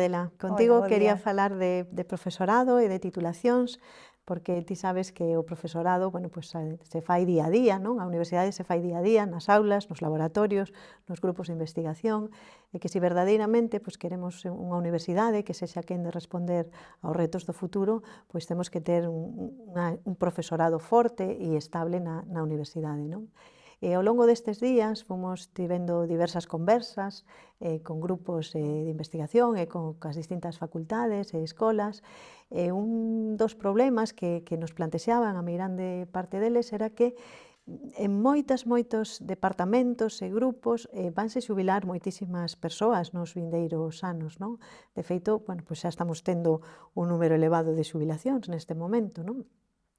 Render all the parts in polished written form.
Adela, Hola, contigo bo quería día. falar de profesorado e de titulacións, porque ti sabes que o profesorado, bueno, pues, se fai día a día, non? A universidade se fai día a día, nas aulas, nos laboratorios, nos grupos de investigación, e que se verdadeiramente pues, queremos unha universidade que sexa quen de responder aos retos do futuro, pois temos que ter un profesorado forte e estable na universidade, non? E ao longo destes días fomos tivendo diversas conversas con grupos de investigación e cas distintas facultades e escolas. Un dos problemas que nos plantexaban a moi grande parte deles era que en moitos departamentos e grupos vanse xubilar moitísimas persoas nos vindeiros anos, non? De feito, bueno, pois xa estamos tendo un número elevado de xubilacións neste momento, non?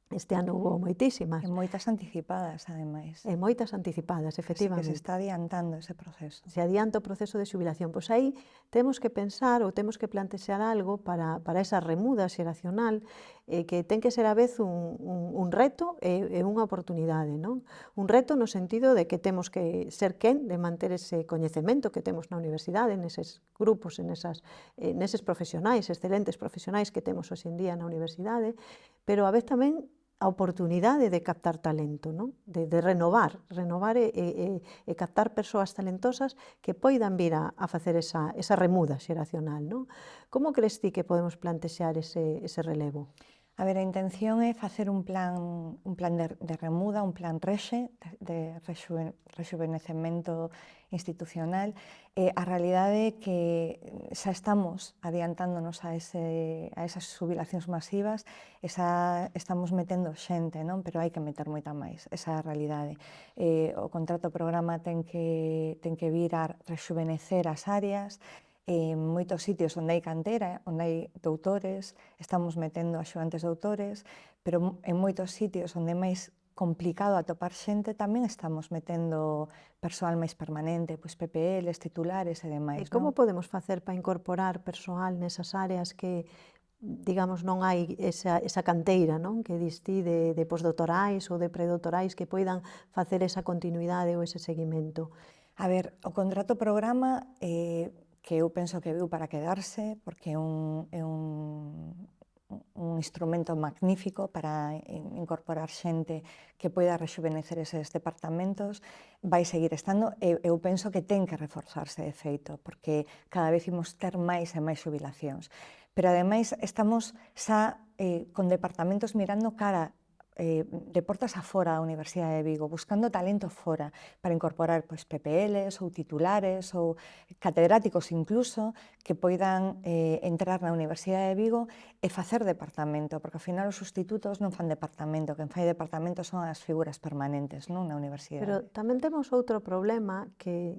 Este ano hubo E moitísimas. moitas anticipadas, ademais. E moitas anticipadas, Así que se efectivamente. está adiantando ese proceso. Se adianta o proceso de xubilación. Pois aí temos que pensar ou temos que plantexar algo para esa remuda xeracional que ten que ser a vez un reto e unha oportunidade, non? Un reto no sentido de que temos que ser quen de manter ese coñecemento que temos na universidade, neses grupos, neses profesionais, excelentes profesionais que temos hoxe en día na universidade, pero a vez tamén a oportunidade de captar talento, non? De renovar e captar persoas talentosas que poidan vir a facer esa remuda xeracional, non? Como crees ti que podemos plantexar ese relevo? A ver, a intención é facer un plan de remuda, un plan rexe, de rexuvenecemento institucional. A realidade é que xa estamos adiantándonos a esas xubilacións masivas, estamos metendo xente, non? Pero hai que meter moita máis, esa é a realidade. O contrato programa ten que vir a rexuvenecer as áreas, en moitos sitios onde hai cantera, onde hai doutores, estamos metendo axudantes doutores, pero en moitos sitios onde é máis complicado atopar xente, tamén estamos metendo persoal máis permanente, pois PPLs, titulares e demais, E como non? podemos facer para incorporar persoal nesas áreas que, digamos, non hai esa canteira, non? Que dis ti de posdoctorais ou de predoctorais que poidan facer esa continuidade ou ese seguimento. A ver, o contrato programa que eu penso que veu para quedarse, porque é un instrumento magnífico para incorporar xente que poida rexuvenecer eses departamentos, vai seguir estando, e eu penso que ten que reforzarse de feito, porque cada vez imos ter máis e máis xubilacións. Pero ademais estamos xa con departamentos mirando cara de portas afora da Universidade de Vigo, buscando talento fora para incorporar pois, PPLs ou titulares ou catedráticos incluso que poidan entrar na Universidade de Vigo e facer departamento, porque ao final os sustitutos non fan departamento, quen fai departamento son as figuras permanentes non na universidade. Pero tamén temos outro problema que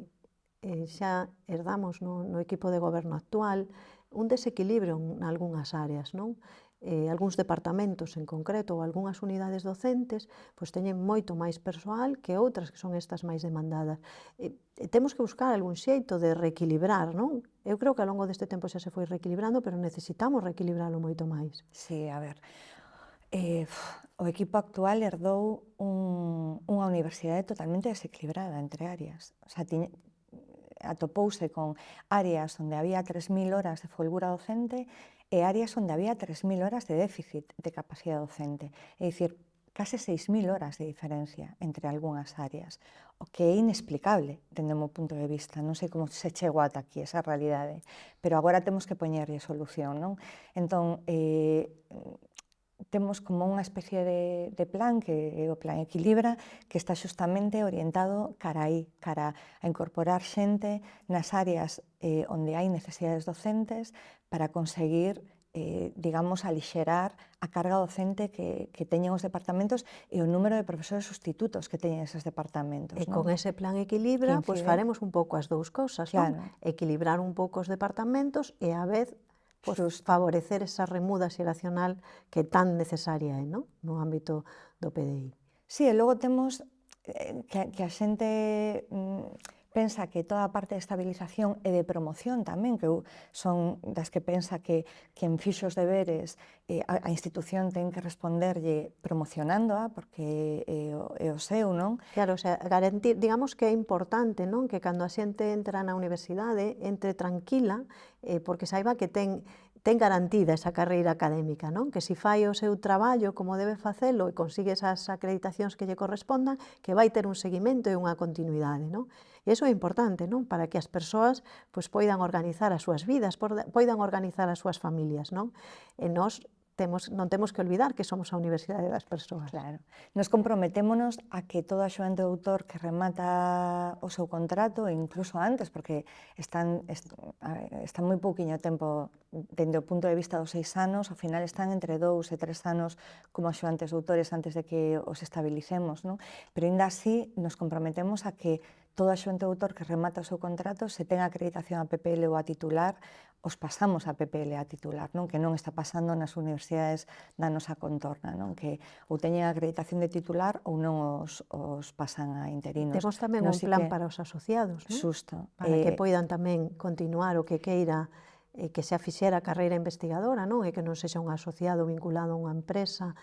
xa herdamos no equipo de goberno actual, un desequilibrio en algunhas áreas, non? Algúns departamentos en concreto ou algunhas unidades docentes pois teñen moito máis persoal que outras que son estas máis demandadas. Temos que buscar algún xeito de reequilibrar, non? Eu creo que ao longo deste tempo xa se foi reequilibrando, pero necesitamos reequilibralo moito máis. Sí, a ver, o equipo actual herdou unha universidade totalmente desequilibrada entre áreas. O sea, atopouse con áreas onde había 3.000 horas de folgura docente e áreas onde había 3.000 horas de déficit de capacidade docente. É dicir, case 6.000 horas de diferencia entre algunhas áreas, o que é inexplicable dende o meu punto de vista. Non sei como se chegou ata aquí esa realidade, pero agora temos que poñerlle solución, non? Entón, temos como unha especie de plan, que é o plan Equilibra, que está xustamente orientado cara aí, cara a incorporar xente nas áreas onde hai necesidades docentes para conseguir, digamos, alixerar a carga docente que teñen os departamentos e o número de profesores sustitutos que teñen eses departamentos. E con ese plan Equilibra, pois faremos un pouco as dous cousas, non? Equilibrar un pouco os departamentos e a vez favorecer esa remuda xeracional que tan necesaria é, non? No ámbito do PDI. Sí, e logo temos que a xente pensa que toda a parte de estabilización e de promoción tamén, que eu son das que pensa que quen fixo os deberes, a institución ten que responderlle promocionándoa, porque é o seu, non? Claro, o sea, garantir, digamos que é importante, non? Que cando a xente entra na universidade, entre tranquila, porque saiba que ten garantida esa carreira académica, non? Que se fai o seu traballo como debe facelo e consigue esas acreditacións que lle correspondan, que vai ter un seguimento e unha continuidade, non? E iso é importante, non? Para que as persoas pois, poidan organizar as súas vidas, poidan organizar as súas familias, non? E nós non temos que olvidar que somos a universidade das persoas. Claro. Nos comprometémonos a que todo axudante doutor que remata o seu contrato, e incluso antes, porque están moi pouquiño tempo dende o punto de vista dos 6 anos, ao final están entre 2 e 3 anos como axudantes doutores antes de que os estabilicemos, non? Pero ainda así nos comprometemos a que todo axuante doutor que remata o seu contrato, se ten acreditación a PPL ou a titular, os pasamos a PPL a titular, non? Que non está pasando nas universidades da nosa contorna, non? Que ou teñen acreditación de titular ou non os pasan a interinos. Temos tamén un plan para os asociados, non? Xusto. Para que poidan tamén continuar o que queira que se fixera a carreira investigadora, non? E que non sexa un asociado vinculado a unha empresa,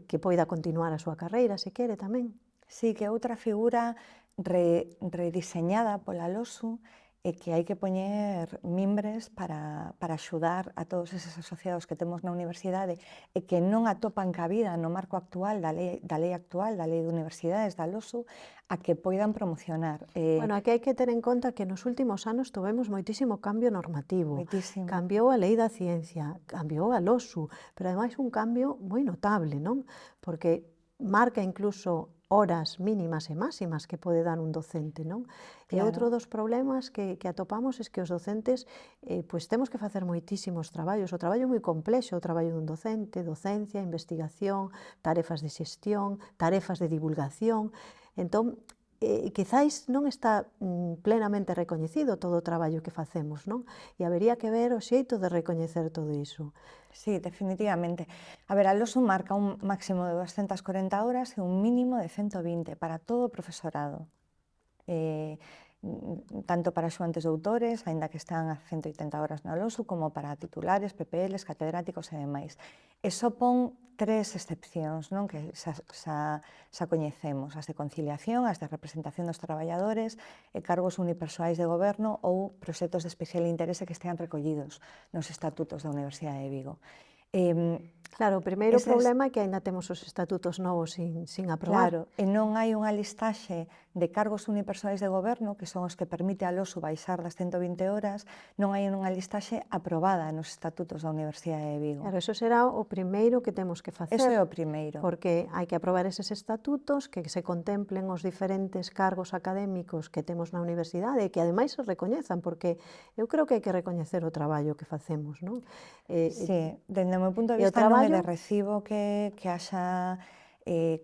que poida continuar a súa carreira, se quere tamén. Sí, que outra figura rediseñada pola LOSU é que hai que poñer mimbres para axudar a todos eses asociados que temos na universidade e que non atopan cabida no marco actual da lei actual, da lei de universidades, da LOSU, a que poidan promocionar. Bueno, aquí hai que ter en conta que nos últimos anos tuvemos moitísimo cambio normativo. Moitísimo. Cambiou a lei da ciencia, cambiou a LOSU, pero ademais un cambio moi notable, non? Porque marca incluso horas mínimas e máximas que pode dar un docente, non? E outro dos problemas que atopamos é que os docentes pois temos que facer moitísimos traballos, o traballo é moi complexo, o traballo dun docente, docencia, investigación, tarefas de xestión, tarefas de divulgación, entón quizáis non está plenamente recoñecido todo o traballo que facemos, non? E habería que ver o xeito de recoñecer todo iso. Sí, definitivamente. A ver, a LOSU marca un máximo de 240 horas e un mínimo de 120 para todo o profesorado. Tanto para axudantes doutores, aínda que están a 180 horas na LOSU, como para titulares, PPLs, catedráticos e demais. E só pon 3 excepcións, non? Que xa coñecemos, as de conciliación, as de representación dos traballadores, e cargos unipersoais de goberno ou proxectos de especial interese que estean recollidos nos estatutos da Universidade de Vigo. Claro, o primeiro problema é que aínda temos os estatutos novos sin aprobar. Claro, e non hai unha listaxe de cargos unipersoais de goberno, que son os que permite a LOSU baixar das 120 horas, non hai unha listaxe aprobada nos estatutos da Universidade de Vigo. Claro, eso será o primeiro que temos que facer. Eso é o primeiro. Porque hai que aprobar eses estatutos, que se contemplen os diferentes cargos académicos que temos na universidade e que ademais se recoñezan, porque eu creo que hai que recoñecer o traballo que facemos, non? Sí, dende o meu punto de vista non é de recibo que haxa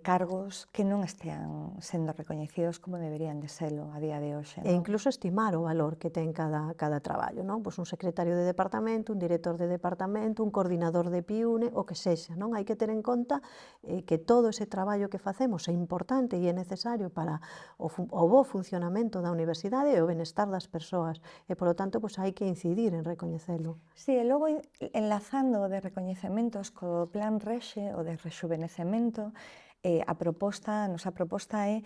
cargos que non estean sendo recoñecidos como deberían de selo a día de hoxe. E incluso estimar o valor que ten cada traballo, non? Pois un secretario de departamento, un director de departamento, un coordinador de PIUNE, o que sexa, non? Hai que ter en conta que todo ese traballo que facemos é importante e é necesario para o bo funcionamento da universidade e o benestar das persoas, e, polo tanto, pois hai que incidir en recoñecelo. Sí, e logo enlazando de recoñecementos co plan REXE, o de rexuvenecemento, a nosa proposta é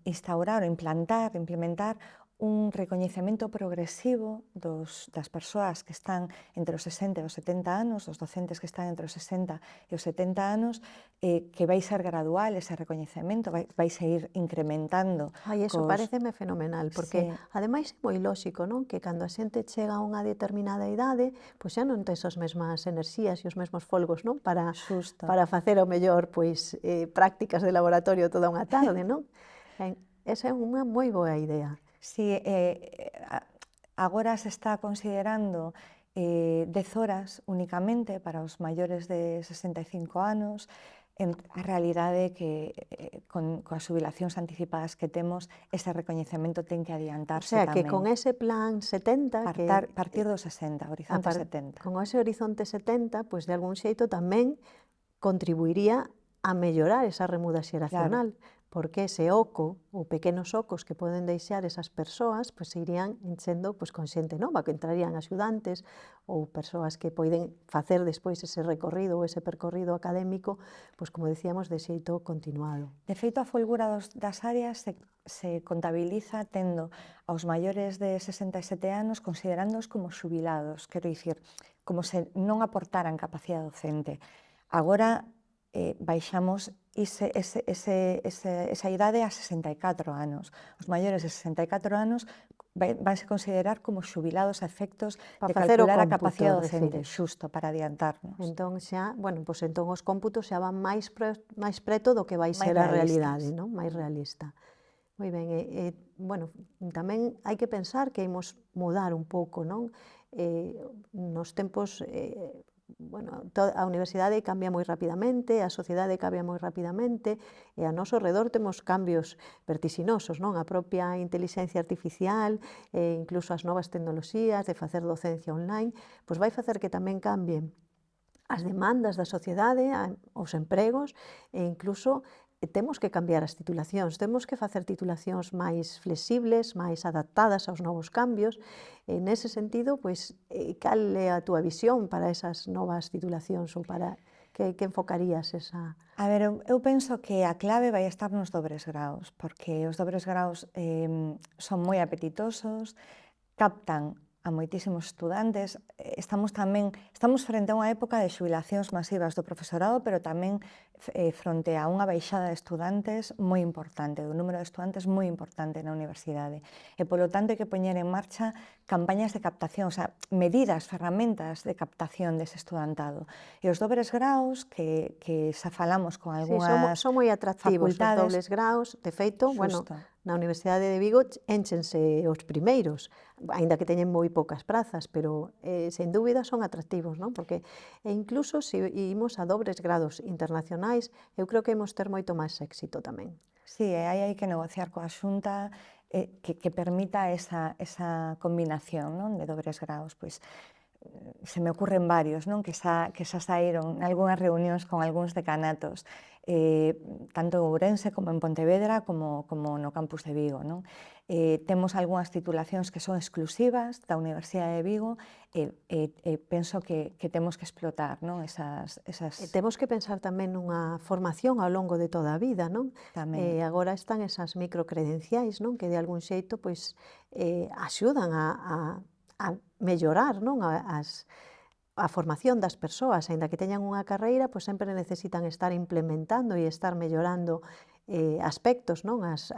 instaurar ou implementar un recoñecemento progresivo das persoas que están entre os 60 e os 70 anos, os docentes que están entre os 60 e os 70 anos, que vai ser gradual ese recoñecemento, vai seguir incrementando. Eso pareceme fenomenal, porque ademais é moi lóxico, non? Que cando a xente chega a unha determinada idade, pois xa non tes as mesmas enerxías e os mesmos folgos, non? Para facer o mellor prácticas de laboratorio toda unha tarde, non? Esa é unha moi boa idea. Sí, agora se está considerando 10 horas únicamente para os maiores de 65 anos. A realidade é que coas xubilacións anticipadas que temos, ese recoñecemento ten que adiantarse tamén. O sea, que con ese plan 70... Partir dos 60, horizonte 70. Con ese horizonte 70, pois de algún xeito tamén contribuiría a mellorar esa remuda xeracional, porque ese oco, ou pequenos ocos que poden deixar esas persoas, pois se irían enchendo pois, con xente nova, que entrarían axudantes ou persoas que poden facer despois ese recorrido ou ese percorrido académico, pois como decíamos, de xeito continuado. De feito, a folgura das áreas se contabiliza tendo aos maiores de 67 anos considerándoos como xubilados, quero dicir, como se non aportaran capacidade docente. Agora baixamos esa idade a 64 anos. Os maiores de 64 anos vanse considerar como xubilados a efectos de calcular a capacidade docente, xusto, para adiantarnos. Entón, entón os cómputos xa van máis preto do que vai ser a realidade, non? Máis realista. Moi ben, tamén hai que pensar que imos mudar un pouco, non? Nos tempos, a universidade cambia moi rapidamente, a sociedade cambia moi rapidamente, e a noso redor temos cambios vertixinosos, non? A propia intelixencia artificial, incluso as novas tecnoloxías de facer docencia online, pois vai facer que tamén cambien as demandas da sociedade, os empregos, e incluso temos que cambiar as titulacións, temos que facer titulacións máis flexibles, máis adaptadas aos novos cambios. Nese sentido, pois, cal é a túa visión para esas novas titulacións ou para que enfocarías esa... A ver, eu penso que a clave vai estar nos dobres graos, porque os dobres graos son moi apetitosos, captan a moitísimos estudantes. Estamos frente a unha época de xubilacións masivas do profesorado, pero tamén fronte a unha baixada de estudantes moi importante, do número de estudantes moi importante na universidade. E, polo tanto, hai que poñer en marcha campañas de captación, o sea, medidas, ferramentas de captación dese estudantado. E os dobres graos, que xa falamos con algunhas son moi atractivos facultades, os dobles graos, de feito, na Universidade de Vigo énchense os primeiros, aínda que teñen moi poucas prazas, pero sen dúbida son atractivos, non? Porque incluso se imos a dobres grados internacionais, eu creo que imos ter moito máis éxito tamén. Sí, aí hai que negociar coa Xunta que permita esa combinación, non, de dobres graos. Pois se me ocurren varios, non, que xa saíron algunhas reunións con algúns decanatos, tanto en Ourense como en Pontevedra como no campus de Vigo, non? Temos algunhas titulacións que son exclusivas da Universidade de Vigo e penso que temos que explotar, non, esas... Temos que pensar tamén nunha formación ao longo de toda a vida, non? Agora están esas microcredenciais, non, que de algún xeito pois axudan a mellorar, non, a formación das persoas, aínda que teñan unha carreira, pois sempre necesitan estar implementando e estar mellorando aspectos, non, as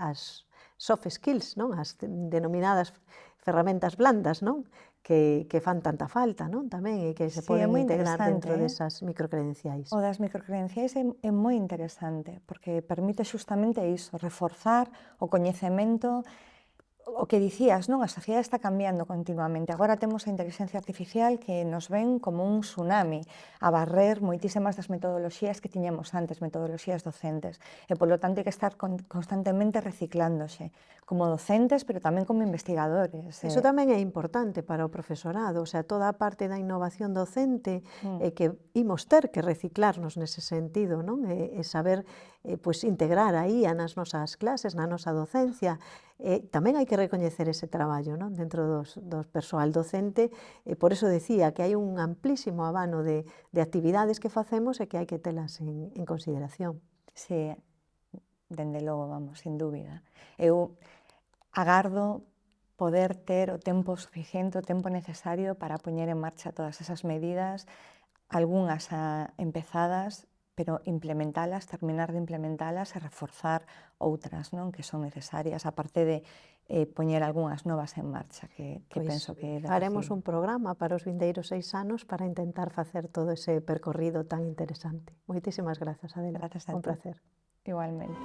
soft skills, non, as denominadas ferramentas blandas, non, que fan tanta falta, non, tamén, e que se poden integrar dentro desas microcredenciais. O das microcredenciais é moi interesante, porque permite xustamente iso, reforzar o coñecemento. O que dicías, non? A sociedade está cambiando continuamente. Agora temos a inteligencia artificial que nos ven como un tsunami a barrer moitísimas das metodoloxías que tiñamos antes, metodoloxías docentes. E, polo tanto, hai que estar constantemente reciclándose, como docentes, pero tamén como investigadores. Iso tamén é importante para o profesorado, o sea, toda a parte da innovación docente que imos ter que reciclarnos nese sentido, non? E saber pois, integrar aí nas nosas clases, na nosa docencia. Tamén hai que recoñecer ese traballo, non? Dentro do persoal docente, por eso decía que hai un amplísimo abano de actividades que facemos e que hai que telas en consideración. Sí, dende logo, vamos, sin dúbida. Eu agardo poder ter o tempo suficiente, o tempo necesario para poñer en marcha todas esas medidas, algunhas empezadas, pero implementalas, terminar de implementalas e reforzar outras, non, que son necesarias, aparte de poñer algunhas novas en marcha, que penso que... Faremos un programa para os vindeiros 6 anos para intentar facer todo ese percorrido tan interesante. Moitísimas grazas, Adela. Grazas a ti. Un placer. Igualmente.